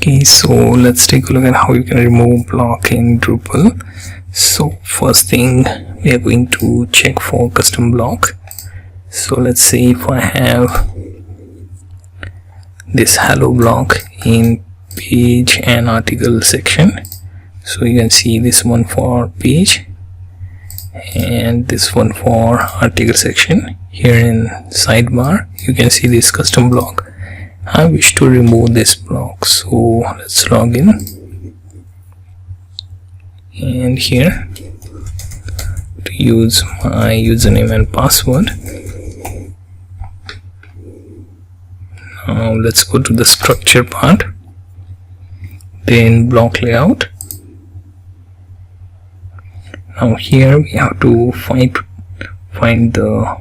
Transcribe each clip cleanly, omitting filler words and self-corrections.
Okay, so let's take a look at how you can remove block in Drupal. So first thing, we are going to check for custom block. So let's say if I have this hello block in page and article section, so you can see this one for page and this one for article section. Here in sidebar you can see this custom block. I wish to remove this block, so let's log in, and here to use my username and password. Now let's go to the structure part, then block layout. Now here we have to find the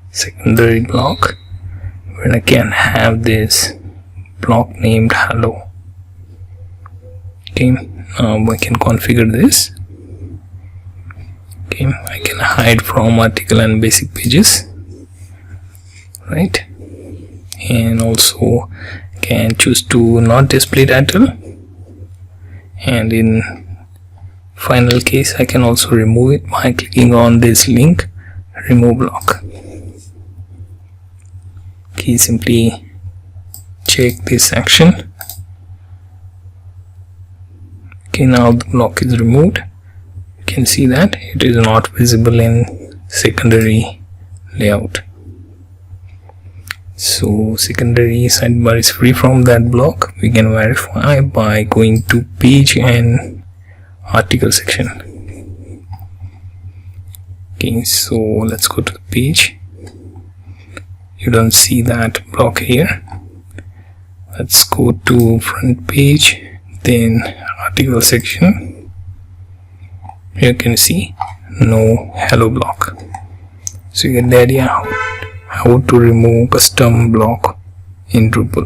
secondary block where I can have this block named hello. Okay, now I can configure this. Okay, I can hide from article and basic pages, right? And also can choose to not display title, and in final case I can also remove it by clicking on this link, remove block. Okay, simply check this action. Okay, now the block is removed. You can see that it is not visible in secondary layout. So secondary sidebar is free from that block. We can verify by going to page and article section. Okay, so let's go to the page. You don't see that block here. Let's go to front page, then article section. Here you can see no hello block. So you get the idea how to remove custom block in Drupal.